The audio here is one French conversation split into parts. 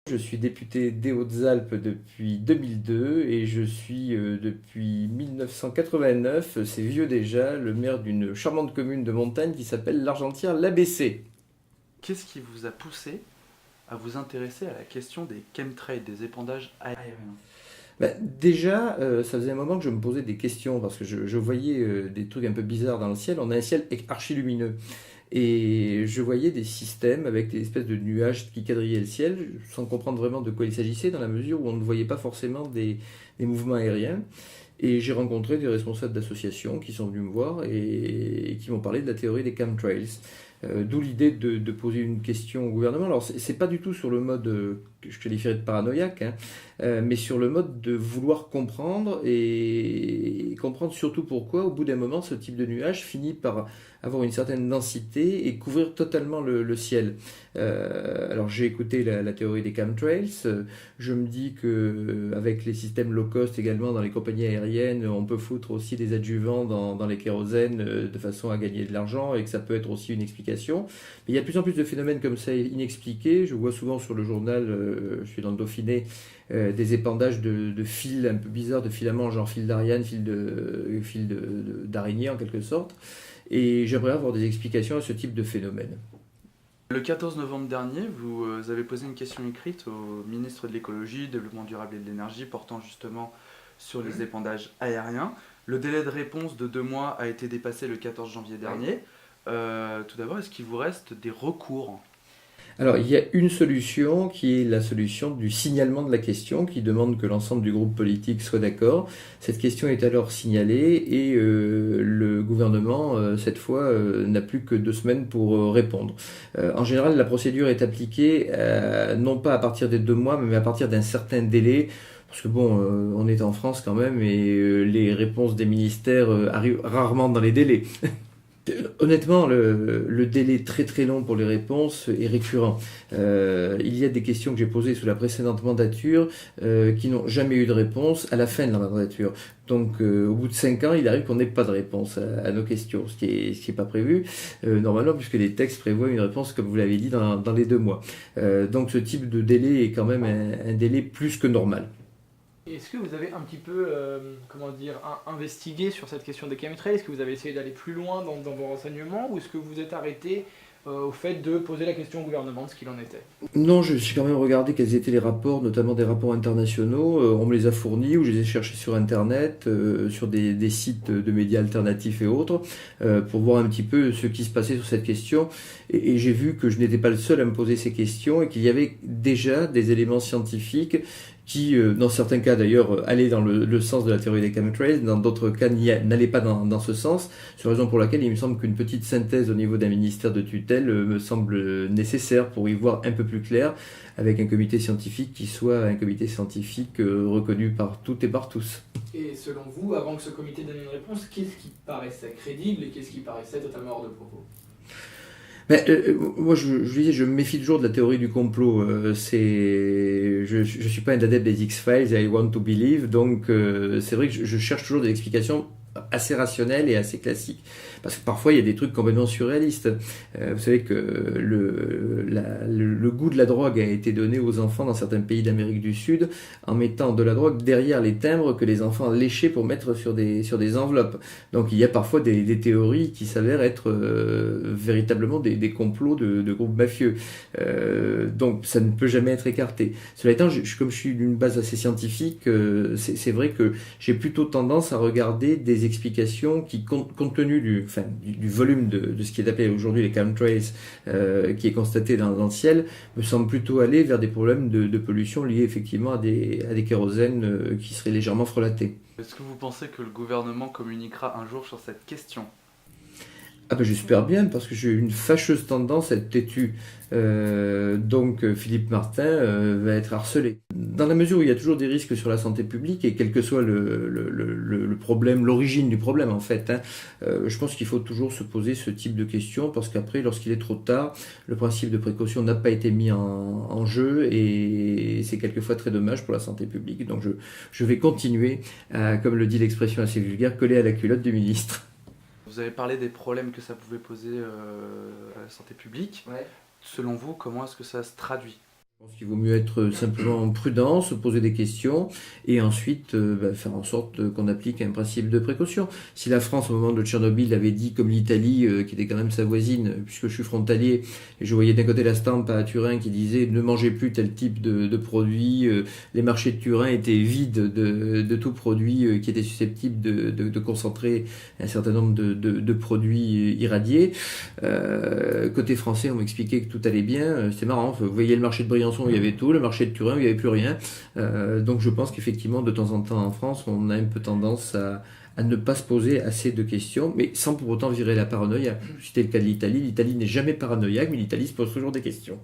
Je suis député des Hautes-Alpes depuis 2002 et je suis depuis 1989, c'est vieux déjà, le maire d'une charmante commune de montagne qui s'appelle l'Argentière-l'ABC. Qu'est-ce qui vous a poussé à vous intéresser à la question des chemtrails, des épandages aériens? Déjà, ça faisait un moment que je me posais des questions parce que je voyais des trucs un peu bizarres dans le ciel. On a un ciel archi-lumineux. Et je voyais des systèmes avec des espèces de nuages qui quadrillaient le ciel, sans comprendre vraiment de quoi il s'agissait, dans la mesure où on ne voyait pas forcément des mouvements aériens. Et j'ai rencontré des responsables d'associations qui sont venus me voir et qui m'ont parlé de la théorie des chemtrails. D'où l'idée de poser une question au gouvernement. Alors, c'est pas du tout sur le mode que je qualifierais de paranoïaque, hein, mais sur le mode de vouloir comprendre et comprendre surtout pourquoi, au bout d'un moment, ce type de nuage finit par avoir une certaine densité et couvrir totalement le ciel. Alors, j'ai écouté la théorie des chemtrails. Je me dis que avec les systèmes low cost également dans les compagnies aériennes, on peut foutre aussi des adjuvants dans les kérosènes de façon à gagner de l'argent et que ça peut être aussi une explication. Mais il y a de plus en plus de phénomènes comme ça inexpliqués. Je vois souvent sur le journal, je suis dans le Dauphiné, des épandages de fils un peu bizarres, de filaments genre fil d'Ariane, d'araignée en quelque sorte. Et j'aimerais avoir des explications à ce type de phénomène. Le 14 novembre dernier, vous avez posé une question écrite au ministre de l'écologie, développement durable et de l'énergie portant justement sur les épandages aériens. Le délai de réponse de 2 mois a été dépassé le 14 janvier dernier. Tout d'abord, est-ce qu'il vous reste des recours? Alors, il y a une solution qui est la solution du signalement de la question, qui demande que l'ensemble du groupe politique soit d'accord. Cette question est alors signalée et le gouvernement, cette fois, n'a plus que 2 semaines pour répondre. En général, la procédure est appliquée non pas à partir des 2 mois, mais à partir d'un certain délai. Parce que bon, on est en France quand même et les réponses des ministères arrivent rarement dans les délais. Honnêtement, le délai très très long pour les réponses est récurrent. Il y a des questions que j'ai posées sous la précédente mandature qui n'ont jamais eu de réponse à la fin de la mandature. Donc au bout de 5 ans, il arrive qu'on n'ait pas de réponse à nos questions, ce qui est pas prévu normalement puisque les textes prévoient une réponse, comme vous l'avez dit, dans les 2 mois. Donc ce type de délai est quand même un délai plus que normal. Est-ce que vous avez un petit peu, investigué sur cette question des chemtrails? Est-ce que vous avez essayé d'aller plus loin dans vos renseignements ou est-ce que vous vous êtes arrêté au fait de poser la question au gouvernement de ce qu'il en était? Non, j'ai quand même regardé quels étaient les rapports, notamment des rapports internationaux. On me les a fournis ou je les ai cherchés sur Internet, sur des sites de médias alternatifs et autres, pour voir un petit peu ce qui se passait sur cette question. Et j'ai vu que je n'étais pas le seul à me poser ces questions et qu'il y avait déjà des éléments scientifiques qui, dans certains cas d'ailleurs, allaient dans le sens de la théorie des chemtrails, dans d'autres cas n'allaient pas dans ce sens. C'est la raison pour laquelle il me semble qu'une petite synthèse au niveau d'un ministère de tutelle me semble nécessaire pour y voir un peu plus clair, avec un comité scientifique qui soit un comité scientifique reconnu par toutes et par tous. Et selon vous, avant que ce comité donne une réponse, qu'est-ce qui paraissait crédible et qu'est-ce qui paraissait totalement hors de propos? Moi, je disais, je me méfie toujours de la théorie du complot. Je suis pas un adepte des X-Files, I want to believe, donc c'est vrai que je cherche toujours des explications assez rationnelles et assez classiques. Parce que parfois, il y a des trucs complètement surréalistes. Vous savez que le goût de la drogue a été donné aux enfants dans certains pays d'Amérique du Sud en mettant de la drogue derrière les timbres que les enfants léchaient pour mettre sur des enveloppes. Donc il y a parfois des théories qui s'avèrent être véritablement des complots de groupes mafieux. Donc ça ne peut jamais être écarté. Cela étant, comme je suis d'une base assez scientifique, c'est vrai que j'ai plutôt tendance à regarder des explications qui, compte tenu du volume de ce qui est appelé aujourd'hui les chemtrails, qui est constaté dans le ciel, me semble plutôt aller vers des problèmes de pollution liés effectivement à des kérosènes qui seraient légèrement frelatés. Est-ce que vous pensez que le gouvernement communiquera un jour sur cette question? Ah ben j'espère bien, parce que j'ai une fâcheuse tendance à être têtu. Donc Philippe Martin va être harcelé. Dans la mesure où il y a toujours des risques sur la santé publique, et quel que soit le problème, l'origine du problème en fait, hein, je pense qu'il faut toujours se poser ce type de questions, parce qu'après, lorsqu'il est trop tard, le principe de précaution n'a pas été mis en jeu, et c'est quelquefois très dommage pour la santé publique. Donc je vais continuer à, comme le dit l'expression assez vulgaire, coller à la culotte du ministre. Vous avez parlé des problèmes que ça pouvait poser à la santé publique. Ouais. Selon vous, comment est-ce que ça se traduit? Je pense qu'il vaut mieux être simplement prudent, se poser des questions et ensuite faire en sorte qu'on applique un principe de précaution. Si la France, au moment de Tchernobyl, avait dit, comme l'Italie, qui était quand même sa voisine, puisque je suis frontalier, et je voyais d'un côté la stampe à Turin qui disait ne mangez plus tel type de produit, les marchés de Turin étaient vides de tout produit qui était susceptible de concentrer un certain nombre de produits irradiés. Côté français, on m'expliquait que tout allait bien. C'est marrant, vous voyez le marché de Briançon où il y avait tout, le marché de Turin où il n'y avait plus rien. Donc je pense qu'effectivement, de temps en temps en France, on a un peu tendance à ne pas se poser assez de questions, mais sans pour autant virer la paranoïa. C'était le cas de l'Italie. L'Italie n'est jamais paranoïaque, mais l'Italie se pose toujours des questions.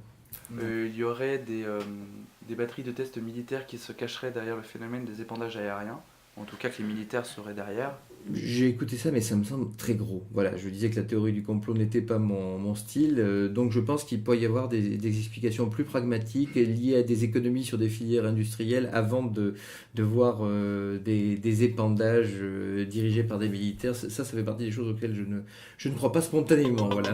Il y aurait des batteries de tests militaires qui se cacheraient derrière le phénomène des épandages aériens, en tout cas que les militaires seraient derrière. J'ai écouté ça, mais ça me semble très gros. Voilà, je disais que la théorie du complot n'était pas mon style, donc je pense qu'il peut y avoir des explications plus pragmatiques liées à des économies sur des filières industrielles avant de voir des épandages dirigés par des militaires. Ça fait partie des choses auxquelles je ne crois pas spontanément. Voilà.